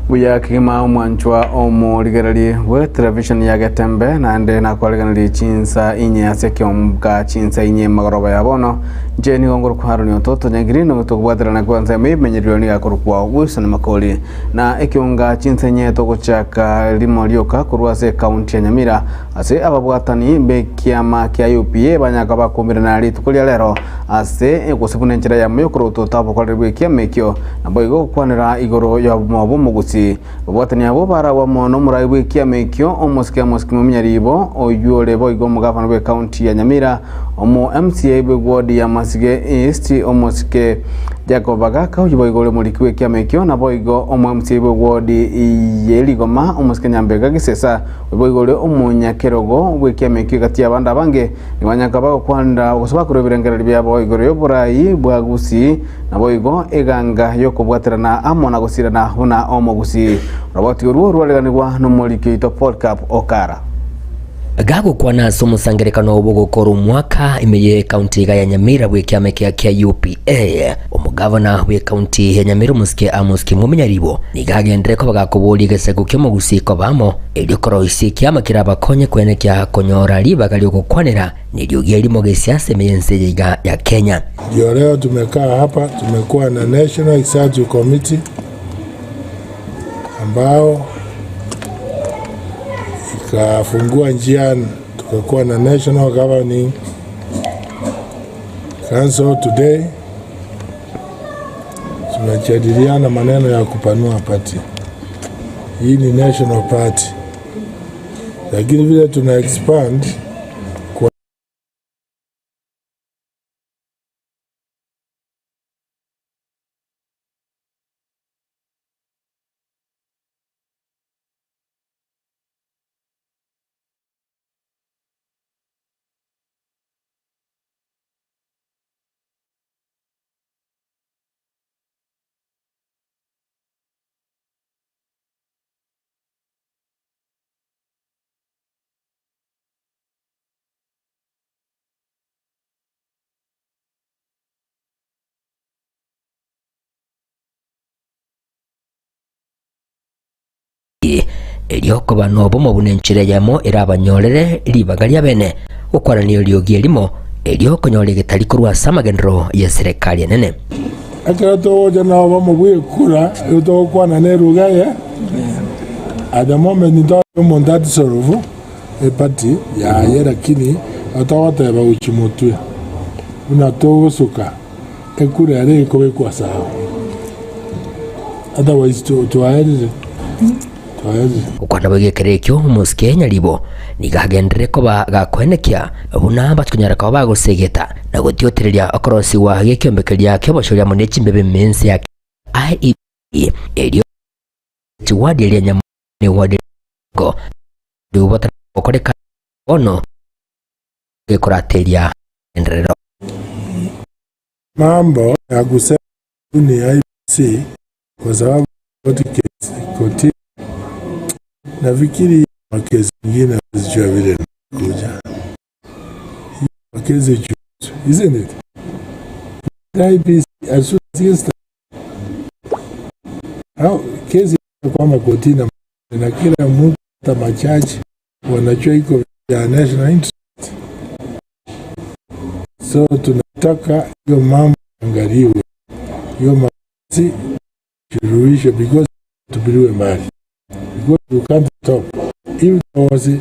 buya kima mwanchwa omurigereri we television ya Getembe nande nakoleganiri chinsa inye asekyomka chinsa inye magoroba yabono jeni ngongoro kwaro ni ototo nyangiri no tokubwaterana kwanza memenyerio ni akorukwa Wilson Makoli na ekyonga chinsa inye togochaka limo lyoka kurwase county ya Nyamira ase ababwatani bekiama kya UPA banyaka bakumira na litukulia lero ase ekosibune nchira ya muyokoro totabo kwarebwe kyamekyo naboigo kwanira igoro ya mabo mugusi babwatani abo barawa mono muraibwe kyamekyo omosike mumenyaribo oyure boigo mugafana be county ya Nyamira omo MCA be ward ya Masige East omosike Jacob Bagaka ujiboigo le mulikiwe kyamekyo na boigo omo MCA be ward yeligoma omosike Nyambega gisesa boigo le omunyakerogo bwe kyamekyo kati abanda bange nibanyaka bago kwanda okusoba kurebirengera byabo igoro yoburai bwagusi na boigo eganga yokubwaterana amona gusirana huna omogusi roboti uruo rwaleganirwa n'umuliki to Podcast Okara gago kwana somo sangerekano obugokoru mwaka imeye county ya Nyamira bwe kyamekya kya UPA omugavana we county ya Nyamira musike amuski mumenyaribo nigagendere ko bagakoboli gesego kyo mugusiko bamo elikoro isi kyamakira bakonye kwenekya konyora libagali okukwanira niliogia limo gesiasa meyense ya Kenya. Leo tumekaa hapa, tumekuwa na National Executive Committee ambao ikafungua njia, tukakuwa na National Governing Council today. Tunajadiliana maneno ya kupanua party. Hii ni National Party. Lakini vile tuna expand elioko banobo mu bunenchire yamo erabanyorere libagali abene okwaranio lyogie limo elioko nyole getali kurwa samagendro ya serikali enene akato jana bamo bwe kura uto kwana ne rugaye at the moment ndo mondati sorovu e party ya yera kini atawata ba uchimotu una to suka e kura re ko kwa sawa otherwise to ahead ukwana bwegekerekyo musike nyaribo nigagendere ko bagakwenekya buna batkunyara ko bagusegeta na gutiotereria akorosi wa gekembekeria keboshoria munechi mbebe mense ya IEP elio tuwadelia nyamne wadeko dubota okoreka ono gekurateria endrero mambo ya kusema ni IEP kwa sababu koti nafikiri makezi mingine zijua vile kuja makezi juu isn't it IPC as soon how kezi kwa makoti na kila mtu hata machaji wanajua iko ya national interest, so tunataka hiyo mambo angaliwe, hiyo mazi suluhisho because tupiliwe mbali. Because you can't stop. If there was a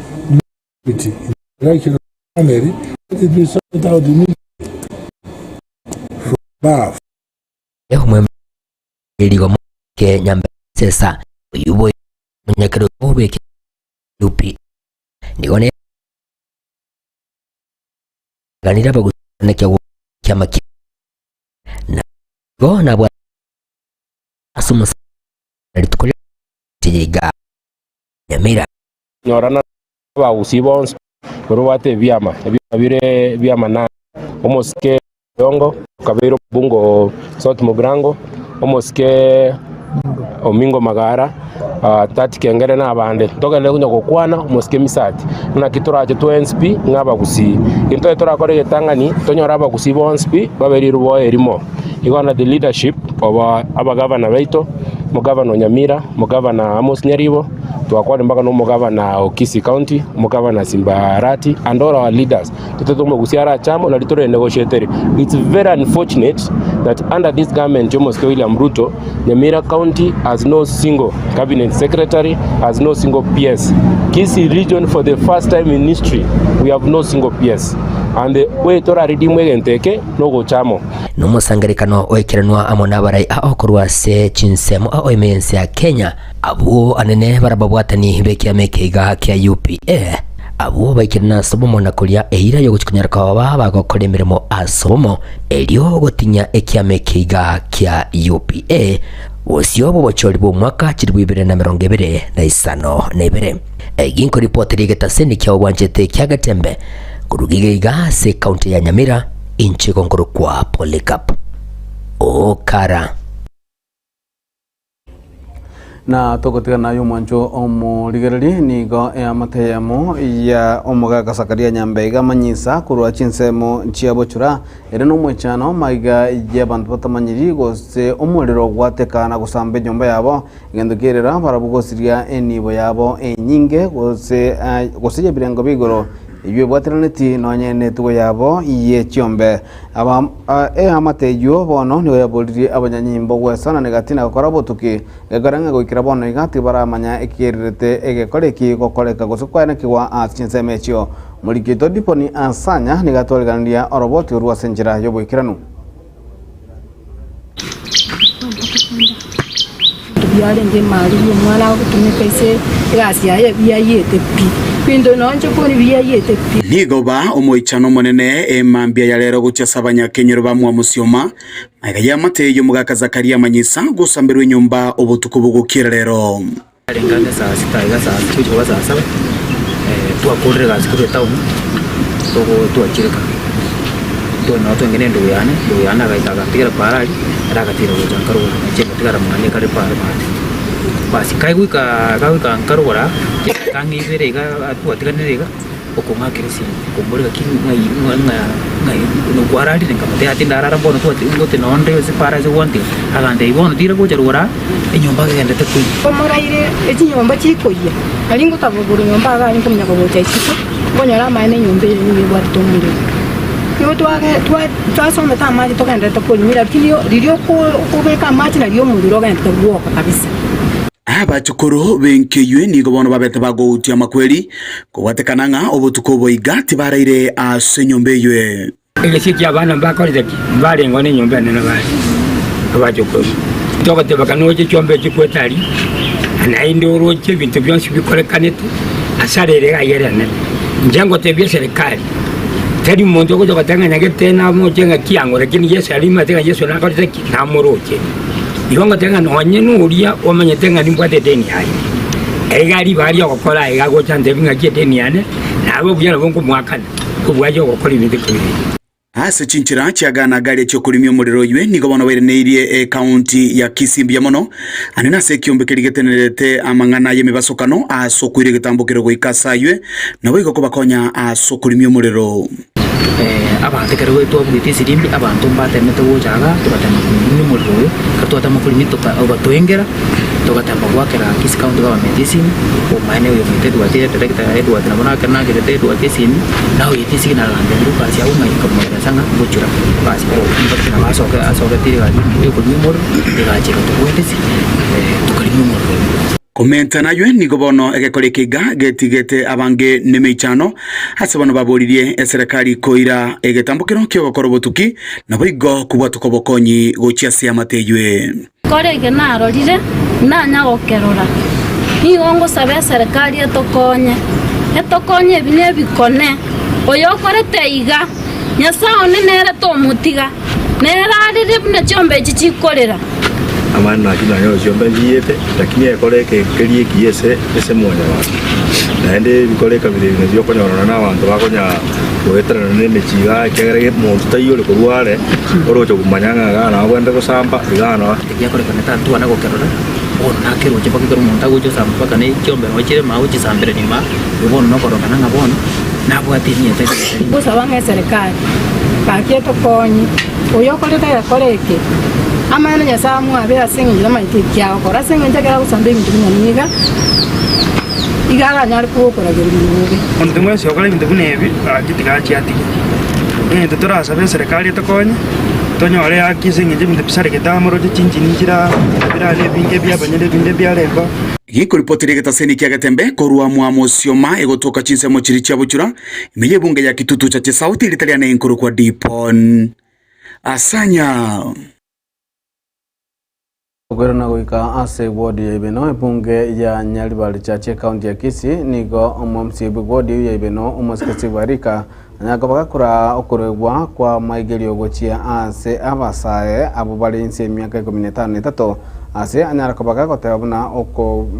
unity in the direction of the family, let it be sorted out immediately. From above. Ehumwe eligo ke nyambe sesa yubo nyekero bobe ke yupi ndigone ganira bagusana kya maki na go na bwa asumu alitukole tiga Nyamira nyorana ba usibons kurwate byama bire byama na omoske yongo kabiro bungo South Mugrango omoske omingo magara tati kengere na abande tokele kunya kokwana omoske misati na kituraje to NSP ngaba gusi into etora kore getangani tonyora ba gusi NSP baberi rubo erimo igona the leadership of aba governor baito mugavana Nyamira, mugavana Amos Nyaribo, twakwane mpaka no mugavana Okisi County, mugavana Simbarati, and all our leaders. Tutotumo gusiara chamo na litore negotiatori. It's very unfortunate that under this government, Jomo William Ruto, Nyamira County has no single cabinet secretary, has no single PS. Kisii region, for the first time in history, we have no single PS. And the way tora ridimwe genteke no go chamo. Numusangarikano oikiranwa amona barai aokorwa se chinsemo oimense ya Kenya abo anene barababwatani bekia mekeiga kia UPA abo baikirana sobomo na kuria eira yo guchikunyara kwa baba gokore mirimo asomo elio gotinya ekia mekeiga kia UPA wosio bochori bo mwaka 2025 eginko report rigetaseni kia wanjete kia Gatembe kurugigeiga se county ya Nyamira inchi gongoro kwa Polycarp Okara na togotigana yo mwancho omurigereri nigo amateyamo ya omugaga Sakaria Nyambega manyisa kurwa chinsemo chiabochura ere no mwechano maiga y'abantu batamanyiri gose omuriro gwatekana gusambe nyomba yabo igendokerera barabugosiria enibo yabo enyinge gose birengo bigoro ibyo bwateraneti nonyene tugo yabo iye chiombe aba amateyo bono niyo yaboliri abanyanyimbo gwesana negatina gukora botuki egaranga goikira bono igati baramanya ekirete egekoreki gokoreka gusukwana kiwa achinseme chyo mulikito diponi ansanya nigatoliganria oroboti urwa senjira yo boikiranu byarenge mali y'umwana wo gutumika ise gasiya yabiyete pi pindo nonje kuri biyete pi nigoba omoichano monene emambia ya lero guchasa abanyakenyero bamwa musioma maiga ya mateyo mugaka Zakaria manyisa gusambirwe nyumba obutuko bugukira lero arengane saa sita iga saa tujuba saa saba tuakorera gazi kuri town togo tuachirika to no to ngene ndo yana gaitaga tigara parali ragatira go jankaro chemo tigara mane kare para basi kaiguika nkarora kangi berega atuatiganirega okonga kirisi kombora kinga ngai no guaradi nkamate atindara bono tuati no onde se para se wanti agande ibono tira go jarura enyomba gende te kui komoraire echinyomba chikoya alingo tabuguru nyomba ga nkomnya go chaichiko bonyara mane nyombe ni bwarto mundu yo twasome tamaji tokende tokulimira lirio kubeka maji na liyo mundu rogende togwoka kabisa abachukuru benkeywe nigo bono babete bagoutia makweli kuwatekananga obutuko boigati baraire asenyombeyo egesikia abana bakorete barengo ne nyombe nene bali abachukuru tokote bakanoje chombe chikwetali na indoro che bintu byonse bikorekanete asarere gayerene njango tebye serikali tari muntu ko tokatanga tena mojenga kiango lakini Yesu alima tenga Yesu na kote na moroche ibonga tenga nonye nuria omanye tenga nimbwate deni hai egari bari okokora egago chande binga deni ane nabo byana bonko mwakana kubwaje okokora ibindi kubiri ase chinchira chiagana gari cyo kurimya umuriro ywe nigo bono bereneirie county ya Kisii mono anena se kiombe kirigetenerete amangana yemibasokano asokwire gitambukiro goikasa ywe nabo igoko bakonya asokurimya umuriro abantu kare wetu abwiti sirimbi abantu mbatemete wojaga tubatema kumuni muliro katwata makulimi obatoengera tugatamba gwakera Kisii County Government medicine omane uyo mtedu watie director Edward na bona kana gere Edward tisini nawo yitisi na lande ruka sia uma ikamera sanga buchura basi ko na asoka tiri ga yo kulmimor digachira tuwetesi tukalimimor komenta nayo nigo bono egekorekiga getigete abange nemeichano hase bono baboririe eserikali koira egetambukiro kyo gokoro botuki nabo igo kubwatuko bokonyi gochiasia mateywe korege narorire nanya gokerora nigongo sabe serikali etokonye bine bikone oyo korete iga nyasao nere to mutiga nera rire bune chombe chichikorera amana akina yo chombe liete lakini ekoreke kerie kiese ese mwonya wa naende bikoreka bire byo konyora na abantu bakonya goetrana ne mechiga kegere muntu tayore kurware orocho kumanyanga gana bwende gusamba igana yakoreka netantu ana gokerora ona kero che bakiro muntu agocho samba kana chombe wachire mauchi sambere nima bono no koroka na bono na bwatini ete busa bange serikali pakieto konyi oyo korete yakoreke ama ene nyasamu abe asengi lama itikia okora sengi ntakera kusambe ibintu binyaniga igara nyari kukora gerimuge onde mwese okora ibintu binebi agitiga chiati tuturasaba serikali etokonye tonyore akisengi ibintu bisare getamoro chinjinjira birale binge byabanyere binde byaremba gikuripotire getaseni kia Gatembe korwa mwamo sioma egotoka chinsemo chiri chia Buchura imiye bunge ya Kitutu cha sauti litaliana inkuru kwa Dipon Asanya Ugero na goika ase ward ya ibeno ibunge ya Nyaribari chache county ya Kisii nigo omomsi ward ya ibeno omoskasi barika nyagabaga kura okuregwa kwa maigerio gochia ase abasae abo bali nse miaka 15 ase anyara kabaga gotebuna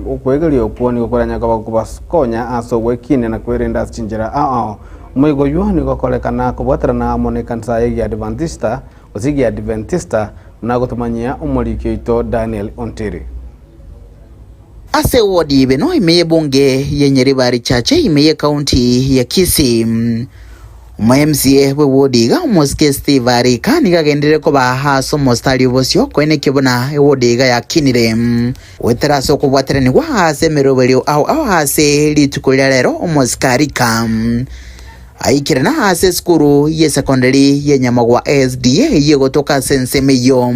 okwegerio kuoni gukora nyagabaga kubaskonya aso wekine na kwerinda chinjira moigo yuani gokolekana kubwatrana monekansa ya Adventista na gutumanyia umurikio ito Daniel Ontiri. Ase wodi ibeno imeye bunge ya Nyaribari chache imeye county ya Kisii. MCA we wodi ga moske Steve Arika nigagendere ko bahaso mostari bosyo kwene kibona wodi ga yakinire weteraso ko bwaterani gwa hase merobelio au hase litukulira lero omoskarika aikirana hase skuru ye secondary ye Nyamagwa SDA ye gotoka sensemeyo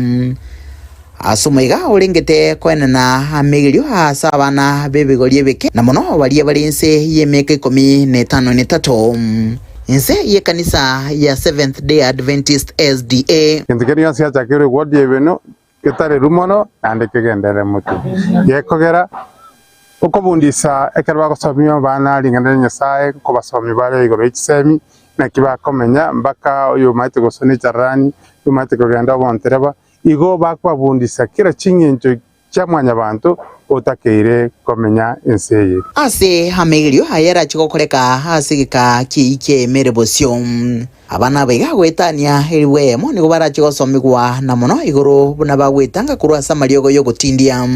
asumaiga urengete kwena na amigilio hasa abana bebigorie beke na mono bali balinse ye meke 15 inse ye kanisa ya Seventh Day Adventist SDA kintikenia sia chakire wodi ibeno kitare rumono ande kigendere mutu yekogera ukobundisa ekerwa gusomio bana lingana Nyasaye ko basomi bare igoro ikisemi na kiba komenya mbaka uyu maite gusoni charani uyu maite kugenda bontereba igo bakwabundisa kira chinyenjo chamwanya bantu otakeire komenya enseye ase hamegirio hayera chikokoreka asigika kiike merebosyo abana bega gwetania eriwe mo nigo barachigosomigwa na mono igoro buna bagwetanga kurwa samariogo yo gutindia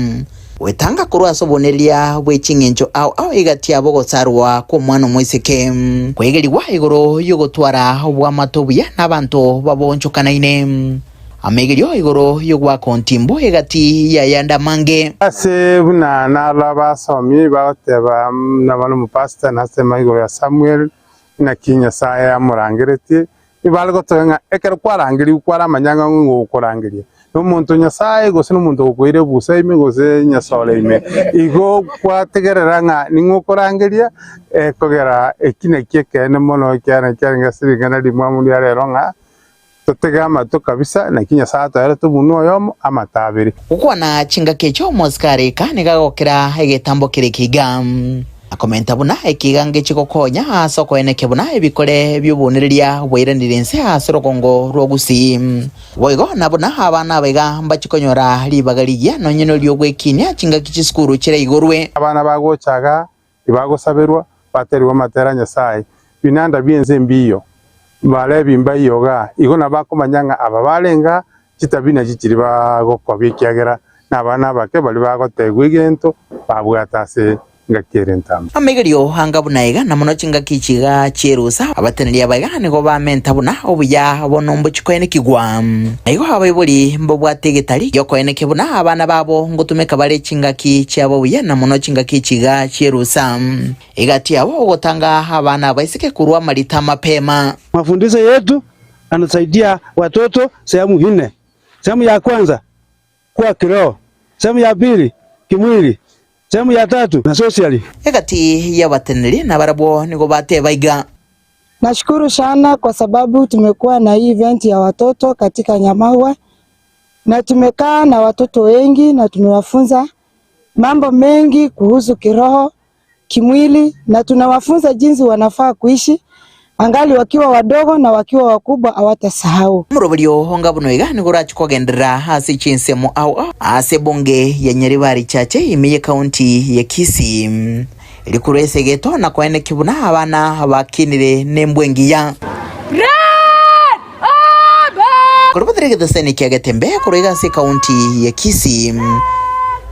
wetanga kurwa soboneria bwechingenjo au igatia bogosarwa ko mwana mwiseke kwegeriwa igoro yo gutwara bwa matobuya nabantu babonchokanaine amegirio igoro yogwa kontimbo egati ya yanda mange ase buna nala basomi bateba na bano mupasta na sema igoro ya Samuel na kinya saya amurangireti ibalgo tanga ekero kwarangiri kwara manyanga ngo korangiri no muntu Nyasaye gose no muntu ukwire busaime gose Nyasole ime igo kwategerera nga ningo korangiria kogera ekine kiekene mono kyana kyanga sirigana limwamu ya rero nga tutega to kabisa na kinya sata era tumuno yomo amatabiri ukwa na chinga kecho moskare kane gagokera egetambo kirekiga akomenta buna ekigange chikokonya asoko eneke buna ebikore byoboneriria bwiranirense asorokongo rogusi boigo nabuna abana bega mbachikonyora libagariya nonyeno lyogwekinya chinga kichiskuru kire igorwe abana bagochaga ibagosaberwa baterwa matera Nyasaye binanda bienze mbiyo bale bimba yoga igona bakomanyanga ababalenga kitabina kikiri bagokwa bikyagera nabana bake bali bagotegwa igento babwatase ngakirentama amegerio hangabunaiga na mono chinga kichiga cherusa abatenelia bagane go bamenta buna obuya bonombo chikwene kigwa aigo abayibuli mbobwategetali yokwene kibuna abana babo ngutumeka bale chinga kichabo buya na mono chinga kichiga cherusa igati abo gotanga abana baisike kurwa malita mapema. Mafundisho yetu anasaidia watoto sehemu nne. Sehemu ya kwanza kwa kiroho, sehemu ya pili kimwili, sehemu ya tatu na socially. Egati ya wateneli na barabo niko bate baiga. Nashukuru sana kwa sababu tumekuwa na hii event ya watoto katika Nyamagwa na tumekaa na watoto wengi na tumewafunza mambo mengi kuhusu kiroho, kimwili na tunawafunza jinsi wanafaa kuishi angali wakiwa wadogo na wakiwa wakubwa hawatasahau. Murobelio honga bunoiga nigurachi kugendera hasi chinsemo au ase bunge ya Nyaribari chache imiye county ya Kisii ilikurese geto na kwene kibuna abana bakinire nembwengiya Kurubadrege daseni kia Gatembe kurega se county ya Kisii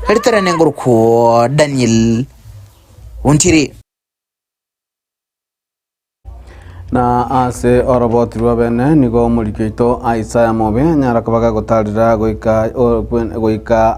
Alitara nenguruko Daniel Ontiri. na ase oroboti rwa bene nigo omurikito Isaiah Mobe nyara kabaga gotarira goika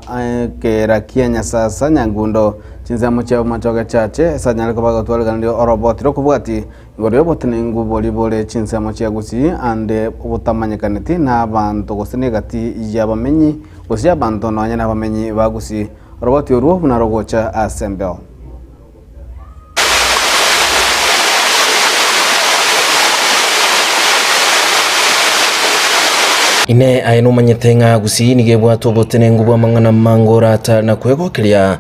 kera Kenya sasa nyangundo chinzamo cha machoga chache sanyara kabaga twalgandio oroboti rokubwati ngorio botene nguboli bole chinzamo cha gusi ande butamanyekaneti na abantu gosenegati yabamenyi gosya abantu no nyana bamenyi bagusi oroboti ruo bunarogocha asembeo ine aino manyetenga gusi nigebwato botene ngubwa mangana mangora ta na kwegokeria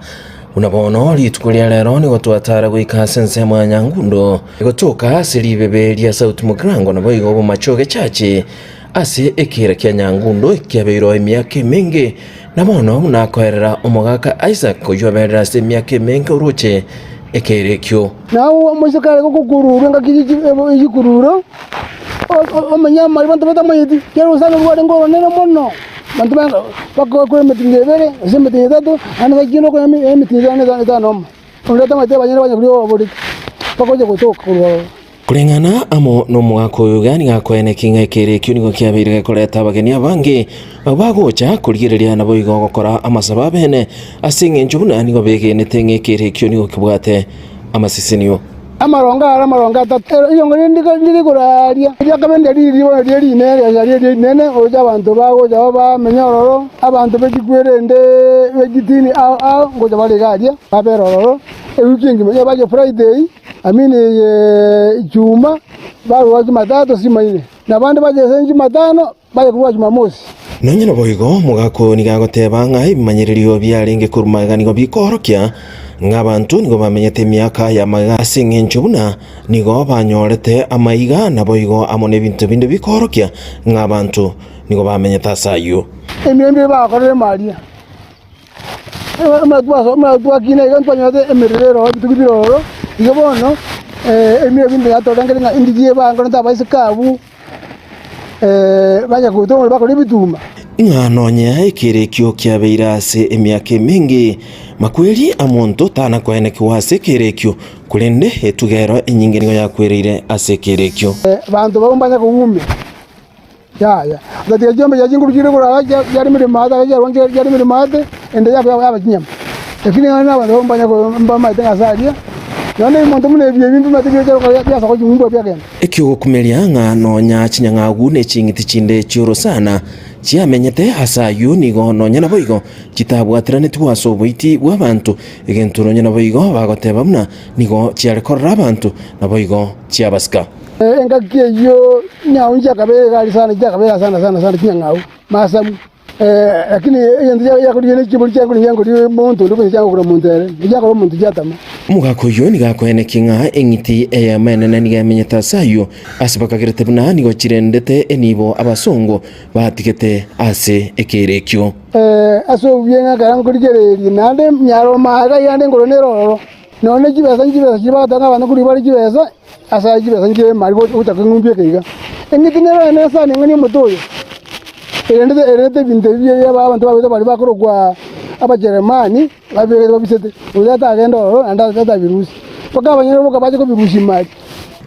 unabono litukulia lero ni gotwatara gwika sensemo ya Nyangundo gotoka silibeberia South Mugrango na boigo bo machoge chache ase ekera kya Nyangundo kyabeiro emyaka mingi na bono unakoerera omogaka Isaac koyoberera se emyaka mingi uruche ekerekyo nawo mushikale kukururu ngakiji yikururo omanyama abantu batamayiti kero usanga rwari ngoro nene mono bantu banga bakokore metingevere zimetinge tatu ana kino ko metinge ana tano uleta mate banyere banyakuriyo bodi bakoje kutoka kurwa kulengana amo no mwako yugani gakwene kinga kerekyo nigo kyabire koleta abageni abange bagocha kurigereria nabo igo gukora amasaba bene asinge njuna nigo begene tenge kerekyo nigo kibwate amasisinyo amaronga tatero iyo ngori ndiko kuraria yakabende riri nene oja abantu bagoja bamenyororo abantu bekikwirende begitini ngoja balegaria baberororo weekend meje baje Friday Juma baro Jumatatu simaine na bandi baje Jumatano baje kuwa Jumamosi nonyina boigo mugako nigagoteba ngai bimanyirerio byarenge kurumaga nigo bikorokia ng'abantu nigo bamenyete myaka ya magasi ng'enchubuna nigo banyorete amaiga na boigo amone bintu binde bikorokia ng'abantu nigo bamenyeta sayo emyembe bakorere Maria amatwa kine gantonyote emerero bitugibiroro nigo bono emyembe binde yatodangere nga indigie bango ntabaisikabu banya kutongo bakore bituma ng'anonya ekerekyo kyabeira ase emyaka mingi makweli amonto tana kwene kwase kerekyo kulende etugero enyinge nigo yakwereire ase kerekyo bantu bagombanya kugume ya ndatia jombe yajingurukire kura yari mirimata yari mirimata ende yaba kinyama lakini ana bantu bagombanya mbama itenga sadia none muntu mune byebimbi matibyo cyaro yasa ko jumbo byagenda ekyo kumelia ng'anonya chinyangagu ne chingiti chinde cyoro sana chiamenyete asayo nigo nonya naboigo chitabwatirane twaso boiti bw'abantu egenturo nya naboigo bagoteba muna nigo chiarekorra abantu naboigo chiabasika engakiyo nyaunja kabere gali sana jakabera sana kinyangau masamu lakini yende yakuriye chibuli cyangu yangu muntu ndo cyangu kura muntere yakoro muntu jatama mugako yo nigakwene kinga engiti eya menene nigamenyeta sayo asibakagirete buna nigo chirendete enibo abasongo batikete ase ekerekyo aso byenga karankurigere nande nyaro maga yande ngoronero none jibesa jibatanga abantu kuri bari jibesa asa jibesa nje maribo utakungumbye keiga engiti nero nesa ngani mutoyo erende binde bye abantu bari bakorogwa abajeremani babisete uzata agendo anda virusi paka abanyero boka baje ko virusi mari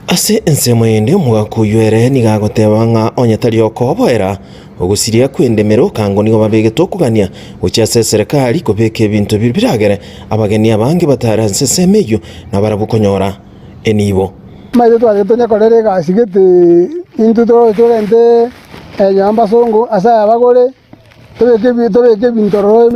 ase ensemo yende mugako ywere nigagoteba nga onyatari okoboera ogusiria kwendemero kango nigo babegeto kugania ucyase serikali kobeke bintu biragere abageni abange batara nsesemeyo nabarabukonyora enibo maze twagetonya korere gasigete into torente nyamba songo asa abagore tobeke bintoro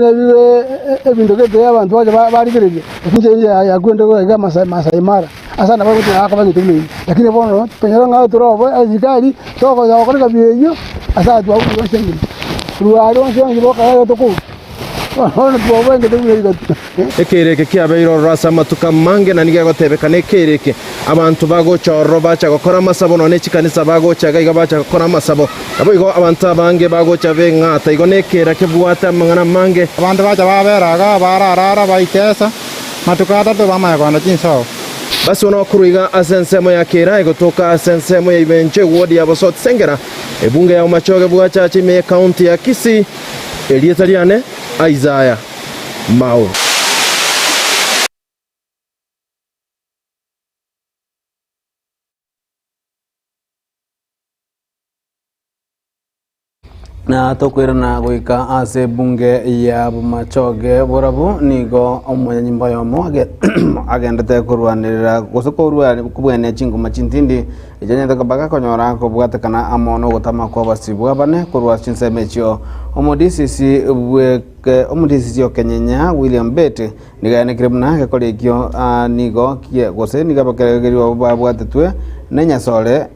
ebintu kete abantu baje barigirije nje yakwende ko masai mara asa na bagutu akabanye tumwe lakini bono penyero ngao turobo azikali soko ya koreka biyo asa tu awu wasenge ruaro wasenge boka toko hono tu wenge tumwe ekereke kyabeiro rasa matuka mange na nigagotebeka nekereke abantu bagochoro bacha gukora amasabo none chikanisa bagocha gaiga bacha gukora amasabo abo igo abantu abange bagocha bengata igo nekera kebwata mangana mange abantu bacha baberaga bararara baitesa matuka atatu bamaya kwanda chinso basi unakuruiga asensemo ya kera igotoka asensemo ya ibenche wodi ya Bosot Sengera ebunge ya umachoge bwacha chime county ya Kisii Elietariane Isaiah Mao. na tokwirana gwika ase bunge ya Bomachoge borabu nigo omonyanyimba yomo agendete kurwanirira gusokorwa kubwene chingoma chintindi ijanyete kabaga konyora kubwatekana amono gutama kwa basibwa bane kurwa chinsemechio omodisisi bweke omodisisi okenyenya William Bete nigane kiremna kekorekio nigo kie gose nigabakeregerio babwatetwe nenya sole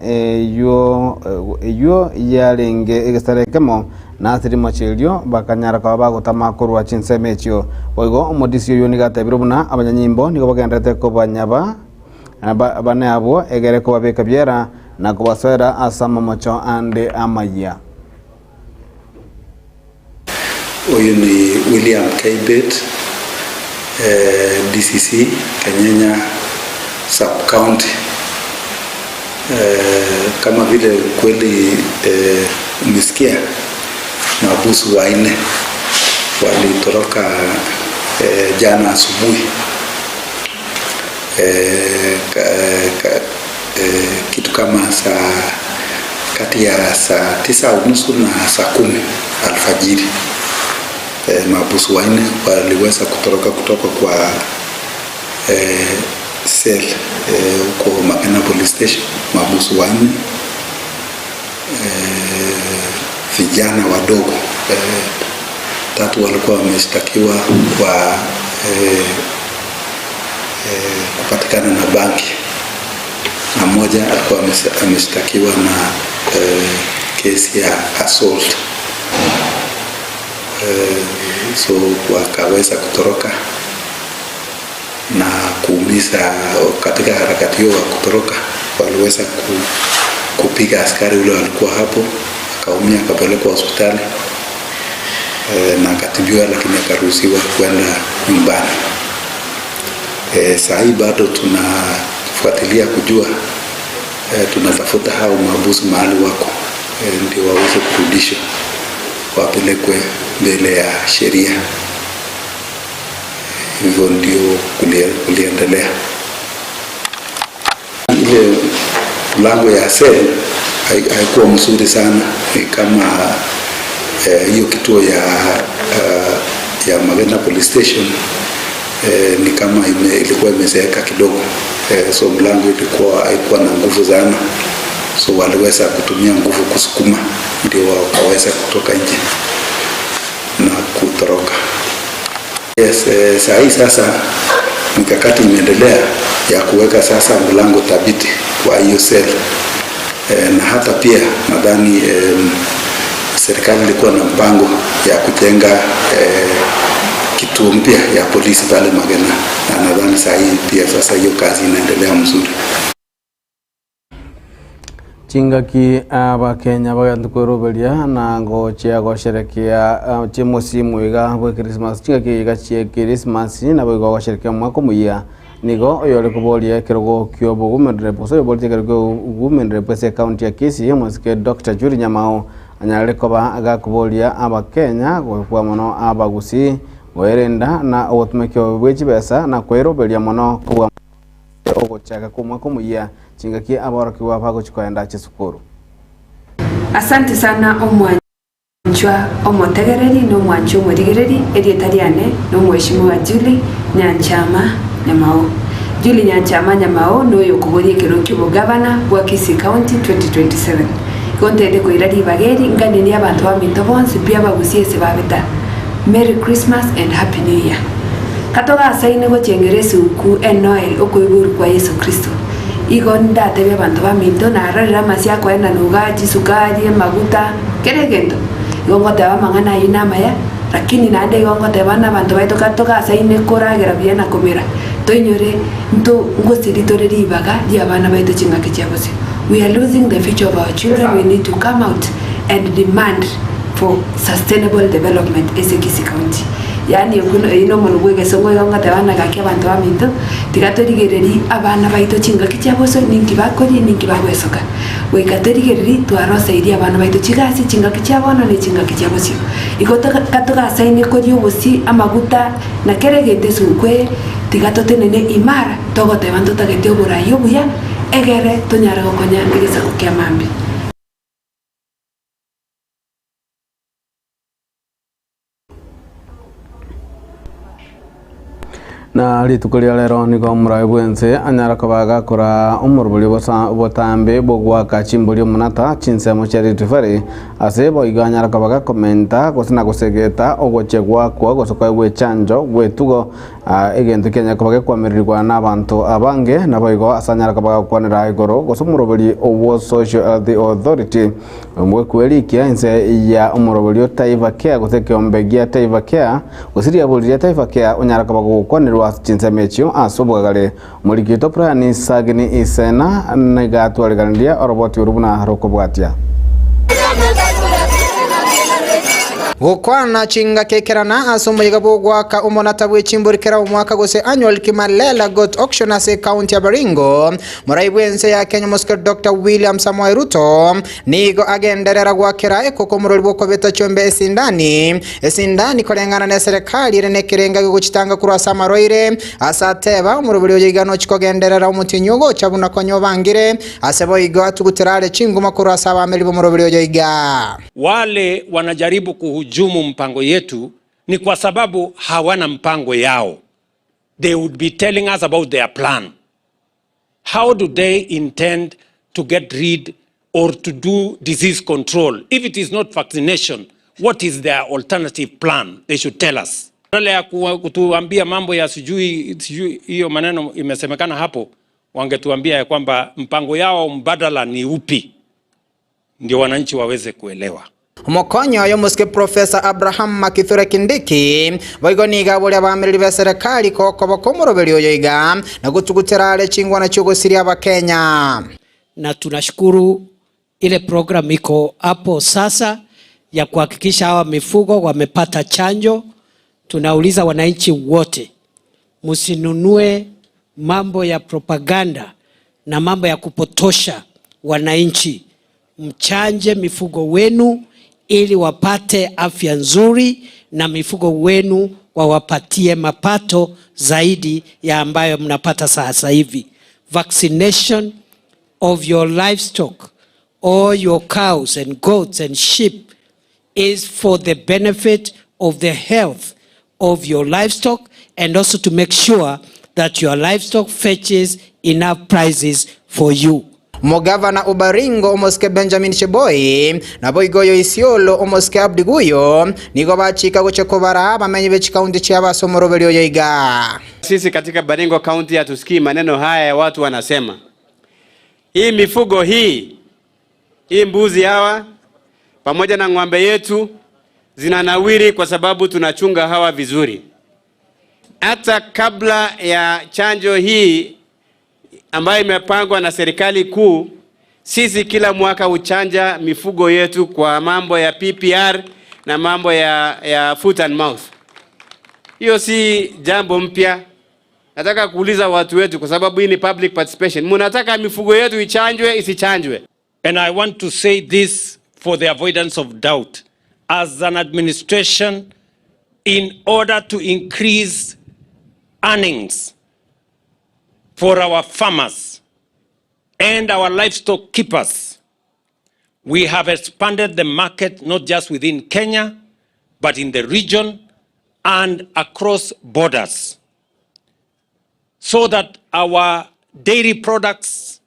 yo yarenge egesarekemo na thirimo chilio bakanyara kwa bagutama kurwa chinsemechio boigo omodisio yo nigatebiro buna abanyanyimbo nigo bagendete kubanyaba abane abo egere kubabeka byera na kubaswera asama mocho ande amaya. Huyu ni William Kibet, DCC Kenyenya Sub-County. Kama vile kweli umesikia mahabusu wanne walitoroka jana asubuhi kitu kama kati ya saa 9:30 na saa 10 alfajiri. Mahabusu wanne waliweza kutoroka kutoka kwa cell huko Makena Police Station. Mahabusu wanne vijana wadogo 3 walikuwa wameshtakiwa kwa kupatikana na bangi na mmoja alikuwa ameshtakiwa na kesi ya assault. So wakaweza kutoroka na kuumiza. Katika harakati hiyo wa kutoroka waliweza kupiga askari ule walikuwa hapo, akaumia, akapelekwa hospitali na akatibiwa, lakini akaruhusiwa kwenda nyumbani. Saa hii bado tunafuatilia kujua, tunatafuta hao mahabusu mahali wako, ndio waweze kurudishwa wapelekwe mbele ya sheria. Hivyo ndio kuliendelea. Ile mlango ya sel haikuwa mzuri sana, ni kama hiyo kituo ya Makena Police Station ni kama ilikuwa imezeeka kidogo, so mlango haikuwa na nguvu sana, so waliweza kutumia nguvu kusukuma ndio wakaweza kutoka nje na kutoroka. Yes, saa hii sasa mikakati imeendelea ya kuweka sasa mlango thabiti kwa hiyo cell, na hata pia nadhani serikali ilikuwa na mpango ya kujenga kituo mpya ya polisi pale Makena, na nadhani saa hii pia sasa hiyo kazi inaendelea mzuri. Chingaki Abakenya bagatukuruberia na ngochia gosherekea chimusimu iga bwe Christmas. Chingaki iga chie Christmas na bwe gosherekea mwaka muya nigo oyole kubolia kirogo kyo bugumendere poso yobolte kirogo bugumendere pese county ya Kisii mosike Dr. Juri Nyamao anyale koba aga kubolia Abakenya kwa mono abagusi werenda na otumekyo bwechi besa na kweroberia mono kwa ogochaka kumwa kumuya chingaki aboroki wapago chikoenda chisukuru. Asante sana omwanjwa omotegereri no mwanjwa omurigereri erietariane no mweshimwa Julie Nyanchama Nyamao. Julie Nyanchama Nyamao no yokuborie kirokyo bugavana bwa Kisii County 2027. Kontende koira ribageri ngane ni abantu baminto bonse pia bagusiese babeta. Merry Christmas and Happy New Year. Katoga asaine go chengeresi uku Noel okoiburu kwa Yesu Kristo. Igo ndatebe abantu baminto na ararira masia kwa ena nugaji sukari maguta keregendo. Igo ngoteba mangana inama ya lakini nande igo ngoteba na abantu baito katoga asaine koragera biena komera. Toinyore nto ngosirito ribaga di abana baito chingake cyabose. We are losing the future of our children. We need to come out and demand for sustainable development as a Kisii County. Yani ino munugwege songo yonga tabana gake abantu baminto tigatorigereri abana baito chingaki cyaboso ninki bakori ninki bagwesoka we gatorigereri twarose iri abana baito chigasi chingaki cyabono ne chingaki cyabosio igota katoga saine kori obosi amaguta na keregete sukwe tigatotenene imara togote bantu tagete oburayo buya egere tonyara gokonya ngirisa kukia mambi. na ritukuria lero niko murai bwense anyara kabaga kora umurubuli botambe bogwaka chimbuli munata chinsemo cheri tifari asebo iganyara kabaga komenta gosina gosegeta ogochegwa kwa gosoka gwe chanjo gwetugo egento Kenya kabaga kwamirirwa n'abantu abange naboigo asanyara kabaga kwanira igoro gosumurubuli owo Social Health Authority mwe kwelikia inse ya umurubuli Taifa Care gosekeombegia Taifa Care gosiria buli Taifa Care onyara kabaga kwanira chinsemechio asobwagale mulikito prani sagini isena negatwaligandia oroboti urubuna harokobwatia Gukwana chinga kekerana asomba yigabogwaka umonata bwechimburikera umwaka gose annual Kimalela Goat Auction ase county ya Baringo muraibwense ya Kenya Mosque Dr. William Samoei Ruto nigo agenderera gwakera ekoko murori boko beta chombe esindani kolengana na serikali rene kirenga guchitanga kurasa maroire asateba umurobiri yigano chikogenderera umutinyogo chabuna konyo bangire asebo igo atuguterale chinguma kurasa abameli bomurobiri yiga wale wanajaribu kuhujumu mpango yetu ni kwa sababu hawana mpango yao. They would be telling us about their plan. How do they intend to get rid or to do disease control? If it is not vaccination, what is their alternative plan? They should tell us. Wale ya kutuambia mambo ya sijui hiyo maneno imesemekana hapo, wangetuambia ya kwamba mpango yao mbadala ni upi, ndio wananchi waweze kuelewa. Mokonyo yo muske Professor Abraham Makithure Kindiki boigoniga bole abamiriri ba serikali koko bakomuroberi yoyiga na gutuguterale chingwa na chogo siria ba Kenya. Na tunashukuru ile program iko hapo sasa ya kuhakikisha hawa mifugo wamepata chanjo. Tunauliza wananchi wote musinunue mambo ya propaganda na mambo ya kupotosha wananchi. Mchanje mifugo wenu ili wapate afya nzuri na mifugo wenu wawapatie mapato zaidi ya ambayo mnapata sasa hivi. Vaccination of your livestock, all your cows and goats and sheep is for the benefit of the health of your livestock and also to make sure that your livestock fetches enough prices for you. Mogavana Ubaringo omoske Benjamin Cheboy na boigoyo Isiolo omoske Abdiguyo nigo bachika gochekobara bamenye bechi county chiaba somorobelio yiga. Sisi katika Baringo County hatusikii maneno haya ya watu wanasema hii mifugo hii mbuzi hawa pamoja na ng'ombe yetu zinanawiri kwa sababu tunachunga hawa vizuri. Hata kabla ya chanjo hii ambayo imepangwa na serikali kuu, sisi kila mwaka uchanja mifugo yetu kwa mambo ya PPR na mambo ya foot and mouth. Hiyo si jambo mpya. Nataka kuuliza watu wetu kwa sababu hii ni public participation. Munataka mifugo yetu ichanjwe isichanjwe? And I want to say this for the avoidance of doubt. As an administration, in order to increase earnings for our farmers and our livestock keepers, we have expanded the market not just within Kenya, but in the region and across borders, so that our dairy products,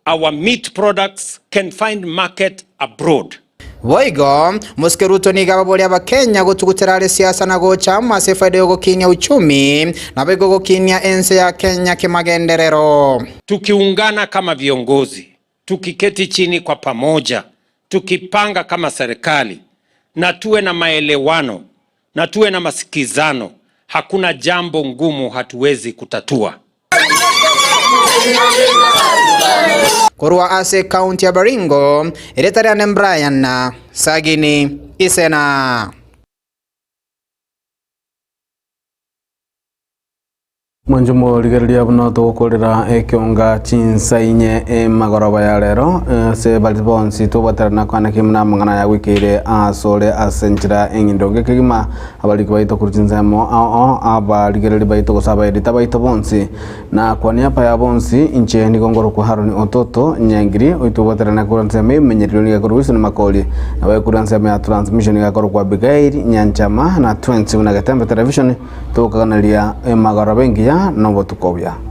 our meat products can find market abroad. Boigo muske Ruto niga baboli aba Kenya gutuguterale siasa na gocha mase faida yo gokinya uchumi na bego gokinya ense ya Kenya kimagenderero. Tukiungana kama viongozi, tukiketi chini kwa pamoja, tukipanga kama serikali na tuwe na maelewano na tuwe na masikizano, hakuna jambo ngumu hatuwezi kutatua. Kurwa ase county ya Baringo, Eretarian Brian Sagini Isena. Mwanjumo ligereria buno tugukurira ekionga chinsa inye magoroba ya rero se balibonsi tubatarana kwana kimna mangana ya wikire asole asenjira engindonge kigima abaliki baito kurchinzamo aba ligereri baito gusaba edita baito bonsi na kwani apa ya bonsi inche ni gongoro ku haroni ototo nyangiri utubatarana kuranzame menyeriro ya kuruhusu na makoli na wa kuranzame ya transmission ya kwa Abigail Nyanchama na 20 na Gatembe television tukaganalia magoroba ngia Novo Tukobya.